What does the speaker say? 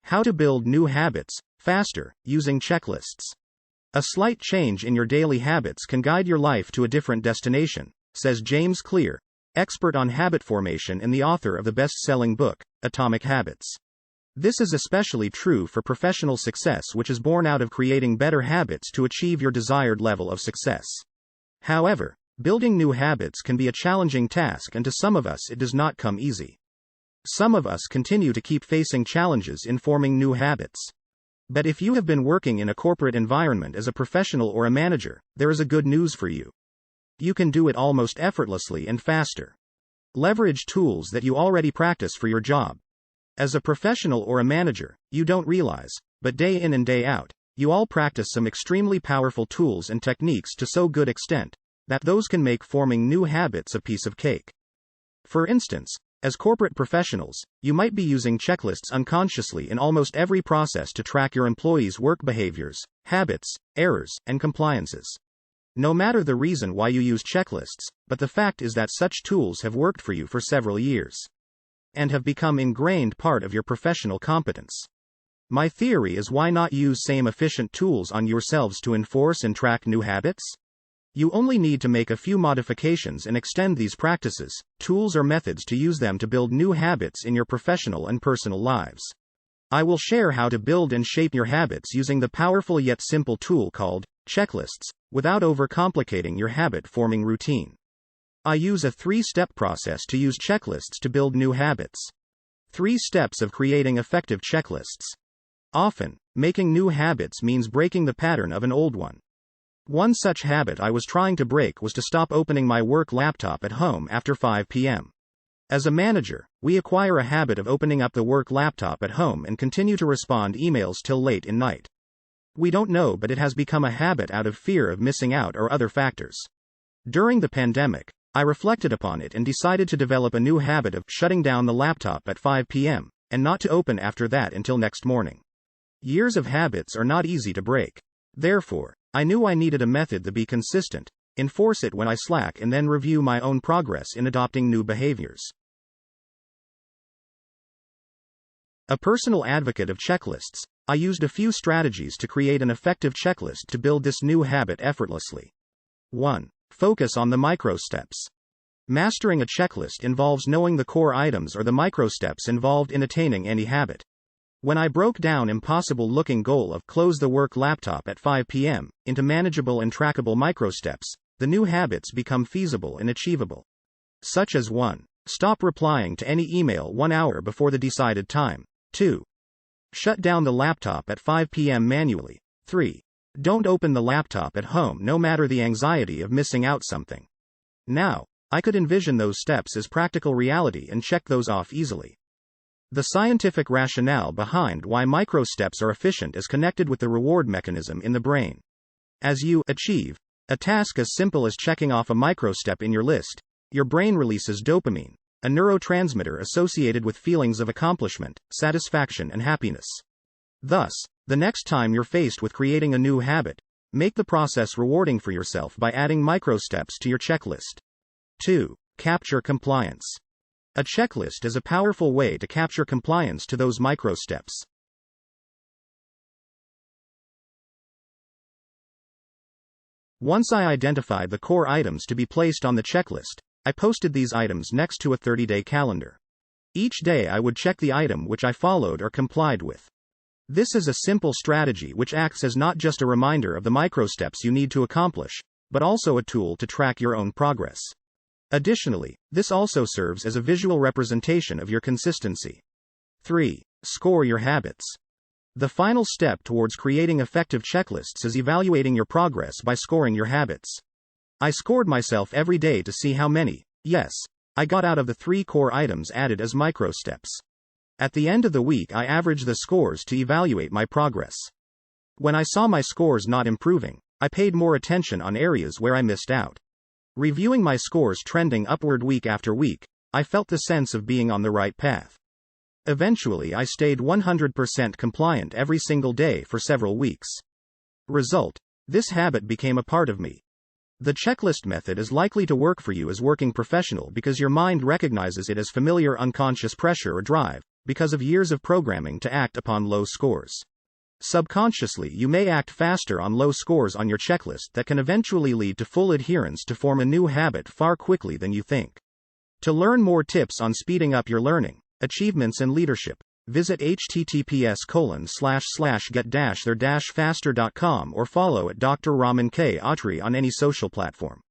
How to build new habits faster using checklists. A slight change in your daily habits can guide your life to a different destination, says James Clear, expert on habit formation and the author of the best-selling book, Atomic Habits. This is especially true for professional success, which is born out of creating better habits to achieve your desired level of success. However, building new habits can be a challenging task, and to some of us it does not come easy. Some of us continue to keep facing challenges in forming new habits. But if you have been working in a corporate environment as a professional or a manager, there is a good news for you. You can do it almost effortlessly and faster. Leverage tools that you already practice for your job. As a professional or a manager, you don't realize, but day in and day out, you all practice some extremely powerful tools and techniques to so good extent that those can make forming new habits a piece of cake. For instance, as corporate professionals, you might be using checklists unconsciously in almost every process to track your employees' work behaviors, habits, errors, and compliances. No matter the reason why you use checklists, but the fact is that such tools have worked for you for several years and have become ingrained part of your professional competence. My theory is, why not use same efficient tools on yourselves to enforce and track new habits? You only need to make a few modifications and extend these practices, tools or methods to use them to build new habits in your professional and personal lives. I will share how to build and shape your habits using the powerful yet simple tool called checklists, without overcomplicating your habit-forming routine. I use a 3-step process to use checklists to build new habits. 3 steps of creating effective checklists. Often, making new habits means breaking the pattern of an old one. One such habit I was trying to break was to stop opening my work laptop at home after 5 p.m. As a manager, we acquire a habit of opening up the work laptop at home and continue to respond emails till late in night. We don't know, but it has become a habit out of fear of missing out or other factors. During the pandemic, I reflected upon it and decided to develop a new habit of shutting down the laptop at 5 p.m. and not to open after that until next morning. Years of habits are not easy to break. Therefore, I knew I needed a method to be consistent, enforce it when I slack, and then review my own progress in adopting new behaviors. A personal advocate of checklists, I used a few strategies to create an effective checklist to build this new habit effortlessly. 1. Focus on the micro steps. Mastering a checklist involves knowing the core items or the micro steps involved in attaining any habit. When I broke down impossible-looking goal of close the work laptop at 5 p.m. into manageable and trackable micro steps, the new habits become feasible and achievable. Such as 1. Stop replying to any email 1 hour before the decided time. 2. Shut down the laptop at 5 p.m. manually. 3. Don't open the laptop at home no matter the anxiety of missing out something. Now, I could envision those steps as practical reality and check those off easily. The scientific rationale behind why micro steps are efficient is connected with the reward mechanism in the brain. As you achieve a task as simple as checking off a micro step in your list, your brain releases dopamine, a neurotransmitter associated with feelings of accomplishment, satisfaction, and happiness. Thus, the next time you're faced with creating a new habit, make the process rewarding for yourself by adding micro steps to your checklist. 2. Capture compliance. A checklist is a powerful way to capture compliance to those micro steps. Once I identified the core items to be placed on the checklist, I posted these items next to a 30-day calendar. Each day I would check the item which I followed or complied with. This is a simple strategy which acts as not just a reminder of the micro steps you need to accomplish, but also a tool to track your own progress. Additionally, this also serves as a visual representation of your consistency. 3. Score your habits. The final step towards creating effective checklists is evaluating your progress by scoring your habits. I scored myself every day to see how many, I got out of the 3 core items added as micro steps. At the end of the week, I averaged the scores to evaluate my progress. When I saw my scores not improving, I paid more attention on areas where I missed out. Reviewing my scores trending upward week after week, I felt the sense of being on the right path. Eventually, I stayed 100% compliant every single day for several weeks. Result: this habit became a part of me. The checklist method is likely to work for you as working professional because your mind recognizes it as familiar unconscious pressure or drive, because of years of programming to act upon low scores. Subconsciously, you may act faster on low scores on your checklist that can eventually lead to full adherence to form a new habit far quickly than you think. To learn more tips on speeding up your learning, achievements and leadership, visit https://get-there-faster.com or follow at Dr. Raman K Attri on any social platform.